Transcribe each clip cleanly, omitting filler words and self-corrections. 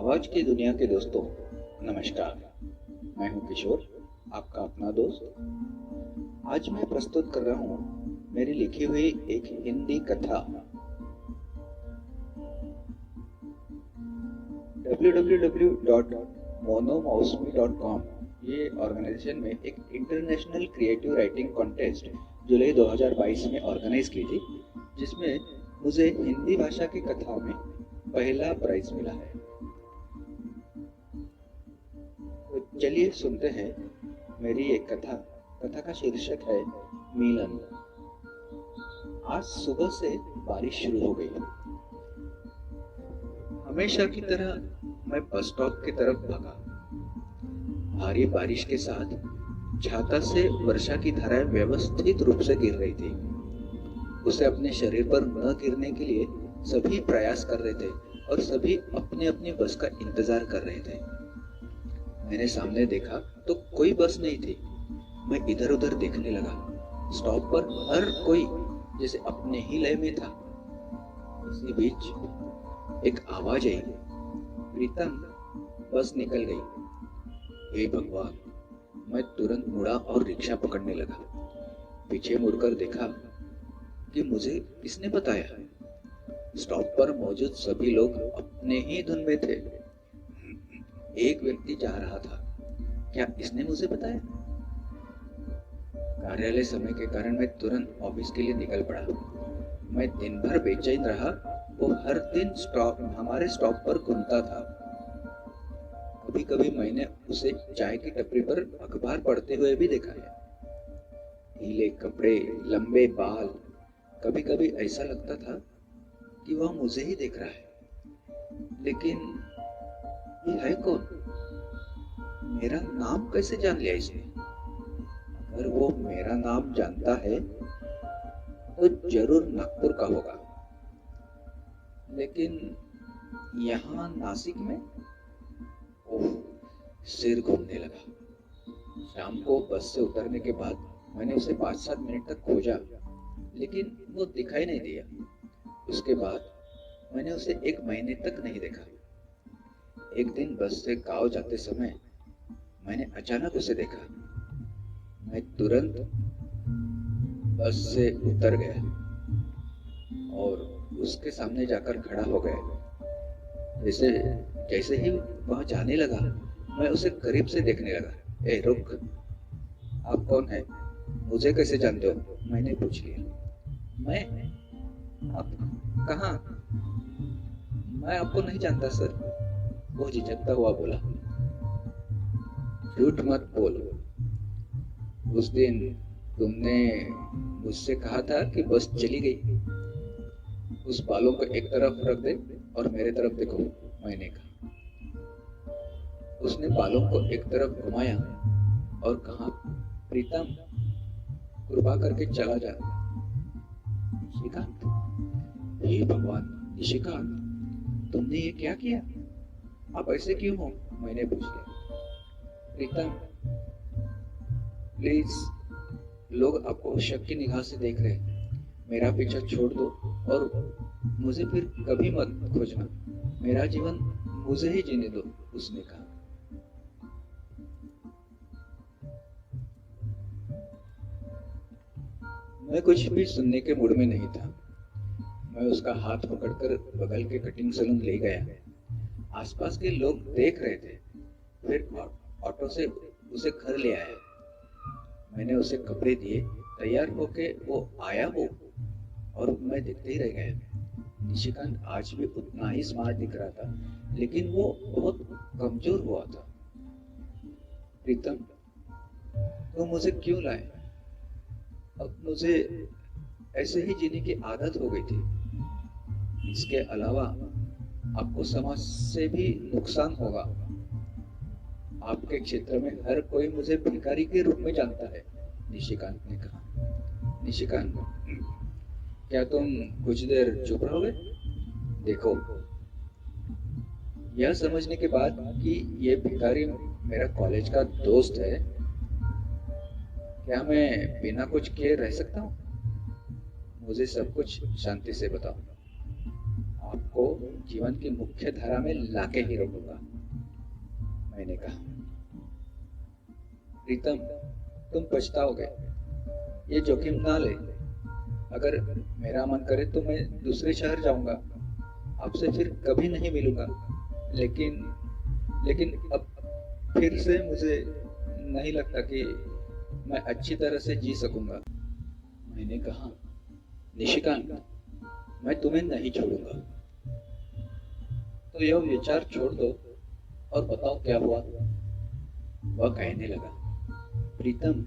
आवाज की दुनिया के दोस्तों, नमस्कार। मैं हूं किशोर, आपका अपना दोस्त। आज मैं प्रस्तुत कर रहा हूं मेरी लिखी हुई एक हिंदी कथा। www.monomousme.com ये ऑर्गेनाइजेशन में एक इंटरनेशनल क्रिएटिव राइटिंग कॉन्टेस्ट जुलाई 2022 में ऑर्गेनाइज की थी, जिसमें मुझे हिंदी भाषा की कथाओं में पहला प्राइज मिला है। तो चलिए सुनते हैं मेरी एक कथा। कथा का शीर्षक है मिलन। आज सुबह से बारिश शुरू हो गई। हमेशा की तरह मैं बस स्टॉप की तरफ भागा। भारी बारिश के साथ छाता से वर्षा की धाराएं व्यवस्थित रूप से गिर रही थी। उसे अपने शरीर पर न गिरने के लिए सभी प्रयास कर रहे थे और सभी अपने अपनी बस का इंतजार कर रहे थे। मैंने सामने देखा तो कोई बस नहीं थी। मैं इधर उधर देखने लगा। स्टॉप पर हर कोई जैसे अपने ही लय में था। इसी बीच एक आवाज आई, प्रीतम, बस निकल गई। हे भगवान! मैं तुरंत मुड़ा और रिक्शा पकड़ने लगा। पीछे मुड़कर देखा कि मुझे किसने बताया। स्टॉप पर मौजूद सभी लोग अपने ही धुन में थे। एक व्यक्ति जा रहा था। क्या इसने मुझे बताया? कार्यालय समय के कारण मैं तुरंत ऑफिस के लिए निकल पड़ा। मैं दिन भर बेचैन रहा। वो हर दिन हमारे स्टॉप पर घूमता था। कभी कभी मैंने उसे चाय की टपरी पर अखबार पढ़ते हुए भी देखा है। ढीले कपड़े, लंबे बाल। कभी कभी ऐसा लगता था कि वह मुझे ही देख रहा है। लेकिन ये है कौन? मेरा नाम कैसे जान लिया इसने? अगर वो मेरा नाम जानता है तो जरूर नागपुर का होगा। लेकिन यहाँ नासिक में? ओह, सिर घूमने लगा। शाम को बस से उतरने के बाद मैंने उसे 5-7 मिनट तक खोजा, लेकिन वो दिखाई नहीं दिया। उसके बाद मैंने उसे 1 महीने तक नहीं देखा। एक दिन बस से गांव जाते समय मैंने अचानक उसे देखा। मैं तुरंत बस से उतर गया और उसके सामने जाकर खड़ा हो गया। जैसे ही वह जाने लगा, मैं उसे करीब से देखने लगा। ए रुक, आप कौन है? मुझे कैसे जानते हो? मैंने पूछ लिया। मैं? आप कहाँ? मैं आपको नहीं जानता सर, वो झिझकता हुआ बोला। झूठ मत बोलो। उस दिन तुमने मुझसे कहा था कि बस चली गई। उस बालों को एक तरफ रख दे और मेरे तरफ देखो, मैंने कहा। उसने बालों को एक तरफ घुमाया और कहा, प्रीतम, कृपा करके चला जा। निशिकांत? हे भगवान, निशिकांत, तुमने ये क्या किया? आप ऐसे क्यों हो? मैंने पूछ लिया। प्रीतम, प्लीज, लोग आपको शक की निगाह से देख रहे हैं। मेरा पीछा छोड़ दो और मुझे फिर कभी मत खोजना। मेरा जीवन मुझे ही जीने दो, उसने कहा। मैं कुछ भी सुनने के मूड में नहीं था। मैं उसका हाथ पकड़कर बगल के कटिंग सैलून ले गया। आसपास के लोग देख रहे थे। फिर ऑटो से उसे घर ले आया। मैंने उसे कपड़े दिए। तैयार होके वो आया और मैं देखते ही रह गया। निशिकांत आज भी उतना ही स्मार्ट दिख रहा था, लेकिन वो बहुत कमजोर हुआ था। प्रीतम, तुम मुझे क्यों लाए? अब मुझे ऐसे ही जीने की आदत हो गई थी। इसके अलावा आपको समाज से भी नुकसान होगा। आपके क्षेत्र में हर कोई मुझे भिखारी के रूप में जानता है, निशिकांत ने कहा। निशिकांत, क्या तुम कुछ देर चुप रहोगे? देखो, यह समझने के बाद कि ये भिखारी मेरा कॉलेज का दोस्त है, क्या मैं बिना कुछ किए रह सकता हूँ? मुझे सब कुछ शांति से बताओ। आपको जीवन की मुख्य धारा में लाके ही रहूंगा। मैंने कहा, प्रीतम, तुम पछताओगे, ये जोखिम ना ले। अगर मेरा मन करे तो मैं दूसरे शहर जाऊंगा, आपसे फिर कभी नहीं मिलूंगा। लेकिन लेकिन अब फिर से मुझे नहीं लगता कि मैं अच्छी तरह से जी सकूंगा। मैंने कहा, निशिकांत, मैं तुम्हें नहीं छोड़ूंगा। तो यह विचार छोड़ दो और बताओ क्या हुआ। वह कहने लगा, प्रीतम,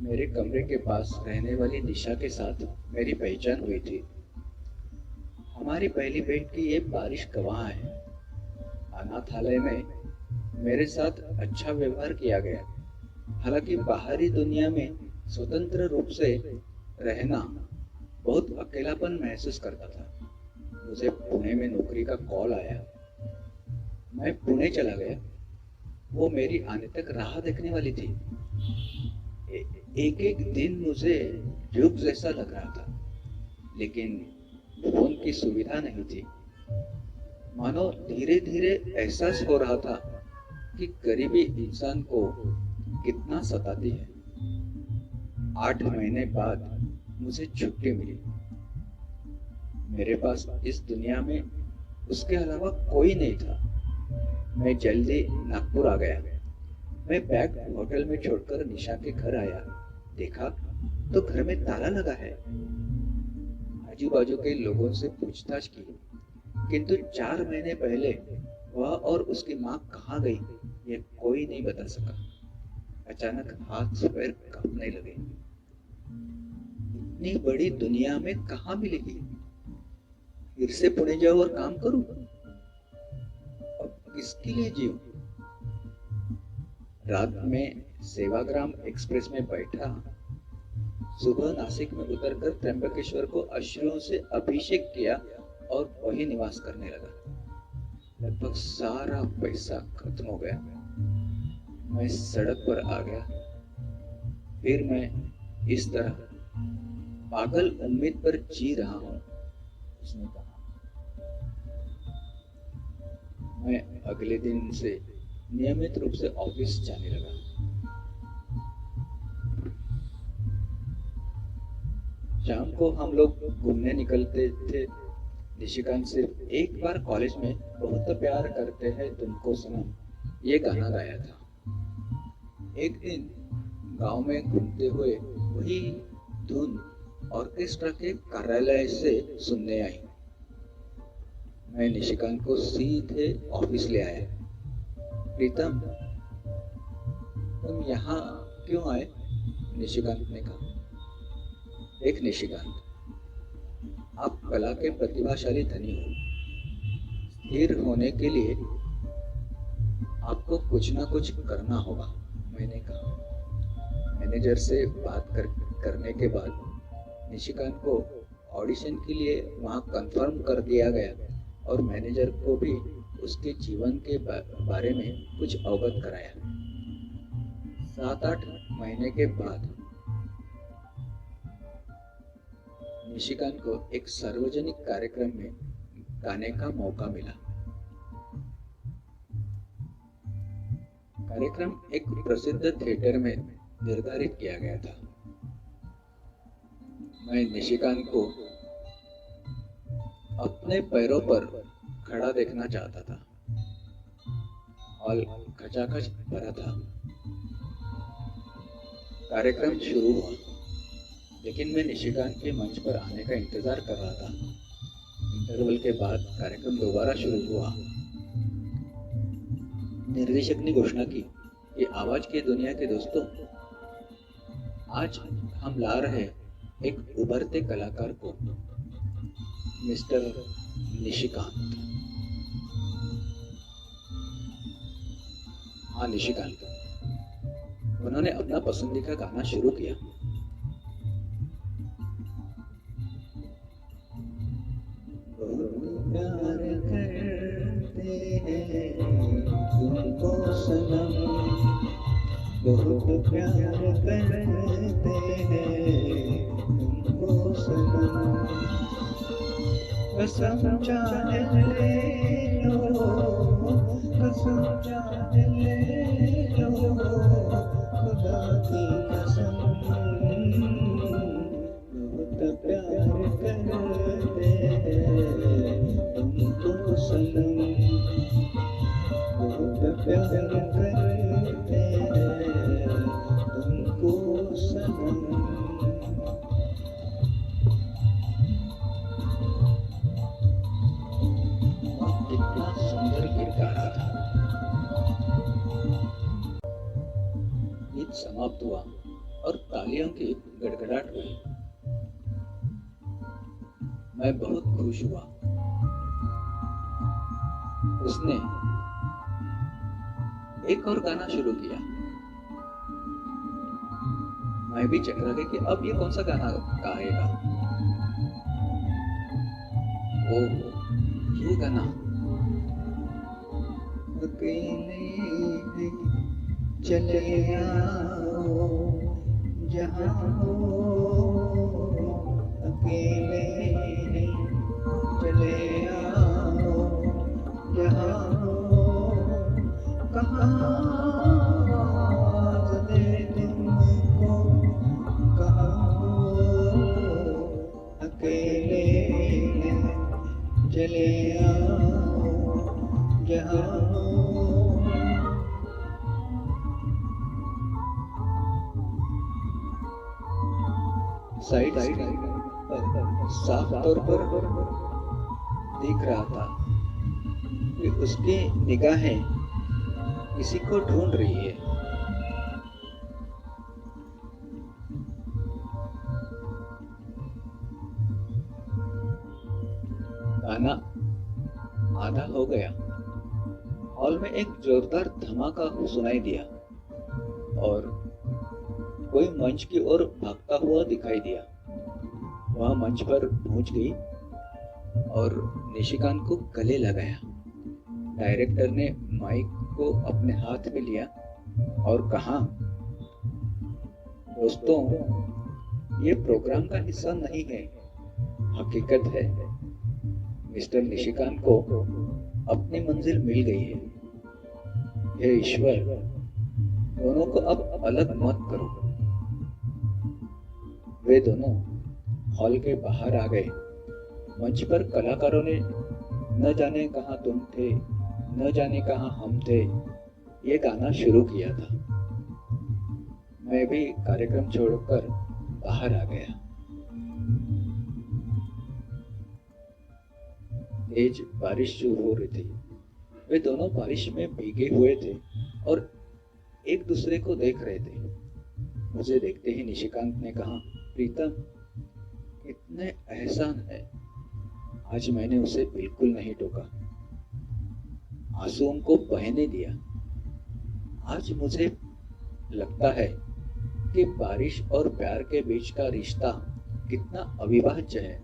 मेरे कमरे के पास रहने वाली निशा के साथ मेरी पहचान हुई थी। हमारी पहली भेंट की ये बारिश गवाह है। अनाथालय में मेरे साथ अच्छा व्यवहार किया गया। हालांकि बाहरी दुनिया में स्वतंत्र रूप से रहना बहुत अकेलापन महसूस करता था। मुझे पुणे में नौकरी का कॉल आया। मैं पुणे चला गया। वो मेरी आने तक राह देखने वाली थी। एक एक दिन मुझे युग जैसा लग रहा था, लेकिन फोन की सुविधा नहीं थी। मानो धीरे धीरे एहसास हो रहा था कि गरीबी इंसान को कितना सताती है। 8 महीने बाद मुझे छुट्टी मिली। मेरे पास इस दुनिया में उसके अलावा कोई नहीं था। मैं जल्दी नागपुर आ गया। मैं बैग होटल में छोड़कर निशा के घर आया। देखा तो घर में ताला लगा है। आजू बाजू के लोगों से पूछताछ की, किंतु 4 महीने पहले वह और उसकी माँ कहाँ गई ये कोई नहीं बता सका। अचानक हाथ पैर कांपने लगे। इतनी बड़ी दुनिया में कहाँ मिलेगी? फिर से पुणे जाऊं और काम करूं? अब किसके लिए जीऊं? रात में सेवाग्राम एक्सप्रेस में बैठा। सुबह नासिक में उतरकर त्र्यंबकेश्वर को अश्रुओं से अभिषेक किया और वही निवास करने लगा। लगभग सारा पैसा खत्म हो गया। मैं सड़क पर आ गया। फिर मैं इस तरह पागल उम्मीद पर जी रहा हूं, उसने कहा। मैं अगले दिन से नियमित रूप से ऑफिस जाने लगा। शाम को हम लोग घूमने निकलते थे। निशिकांत सिर्फ एक बार कॉलेज में बहुत प्यार करते हैं तुमको सनम ये गाना गाया था। एक दिन गांव में घूमते हुए वही धुन ऑर्केस्ट्रा के कार्यालय से सुनने आई। मैं निशिकांत को सीधे ऑफिस ले आया। प्रीतम, तुम यहाँ क्यों आए? निशिकांत ने कहा। एक निशिकांत, आप कला के प्रतिभाशाली धनी हो। स्थिर होने के लिए आपको कुछ ना कुछ करना होगा, मैंने कहा। मैनेजर से बात करने के बाद निशिकांत को ऑडिशन के लिए वहां कंफर्म कर दिया गया और मैनेजर को भी उसके जीवन के बारे में कुछ अवगत कराया। 7-8 महीने के बाद निशिकांत को एक सार्वजनिक कार्यक्रम में गाने का मौका मिला। कार्यक्रम एक प्रसिद्ध थिएटर में निर्धारित किया गया था। मैं निशिकांत को अपने पैरों पर खड़ा देखना चाहता था। हॉल खचाखच भरा था। कार्यक्रम शुरू हुआ, लेकिन मैं निशिकांत के मंच पर आने का इंतजार कर रहा था। इंटरवल के बाद कार्यक्रम दोबारा शुरू हुआ। निर्देशक ने घोषणा की कि आवाज की दुनिया के दोस्तों, आज हम ला रहे एक उभरते कलाकार को, मिस्टर निशिकांत। हाँ, निशिकांत। उन्होंने अपना पसंदीदा गाना शुरू किया। प्यार करते हैं तुमको सनम, बहुत प्यार करते हैं तुमको सनम, कसम जाने ले लो, कसम जाने ले लो, खुदा की कसम, बहुत प्यार करते हैं तुमको सनम, बहुत प्यार करते हैं तुमको सनम। कितना सुंदर गीत गा रहा था। गीत समाप्त हुआ और तालियों की गड़गड़ाहट हुई। मैं बहुत खुश हुआ। उसने एक और गाना शुरू किया। मैं भी चकरा गई कि अब ये कौन सा गाना गाएगा। ओह, ये गाना। अकेले चले आओ जहाँ हो, अकेले चले आओ जहाँ हो, कहाँ आवाज़ दे तुमको, कहाँ हो, अकेले चले आओ जहाँ हो। साइड पर साफ तौर पर दिख रहा था कि उसकी निगाहें किसी को ढूंढ रही है। गाना आधा हो गया। हॉल में एक जोरदार धमाका सुनाई दिया और कोई मंच की ओर भागता हुआ दिखाई दिया। वह मंच पर पहुंच गई और निशिकांत को गले लगाया। डायरेक्टर ने माइक को अपने हाथ में लिया और कहा, दोस्तों, ये प्रोग्राम का हिस्सा नहीं है, हकीकत है। मिस्टर निशिकांत को अपनी मंजिल मिल गई है। हे ईश्वर, दोनों को अब अलग मत करो। वे दोनों हॉल के बाहर आ गए। मंच पर कलाकारों ने न जाने कहाँ तुम थे, न जाने कहाँ हम थे, ये गाना शुरू किया था। मैं भी कार्यक्रम छोड़कर बाहर आ गया। तेज बारिश शुरू हो रही थी। वे दोनों बारिश में भीगे हुए थे और एक दूसरे को देख रहे थे। मुझे देखते ही निशिकांत ने कहा, प्रीतम, इतने एहसान है, आज मैंने उसे बिल्कुल नहीं टोका, आंसुओं को बहने दिया। आज मुझे लगता है कि बारिश और प्यार के बीच का रिश्ता कितना अविभाज्य है।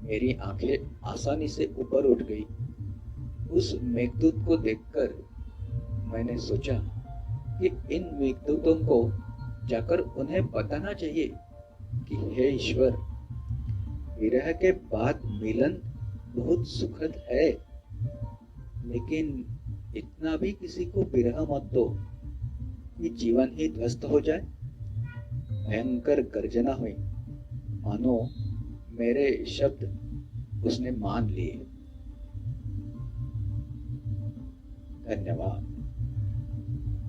मेरी आंखें आसानी से ऊपर उठ गई। उस मेघदूत को देखकर मैंने सोचा कि इन मेघदूतों को जाकर उन्हें बताना चाहिए कि हे ईश्वर, विरह के बाद मिलन बहुत सुखद है, लेकिन इतना भी किसी को विरह मत दो कि जीवन ही ध्वस्त हो जाए। भयंकर गर्जना हुई, मानो मेरे शब्द उसने मान लिए। धन्यवाद।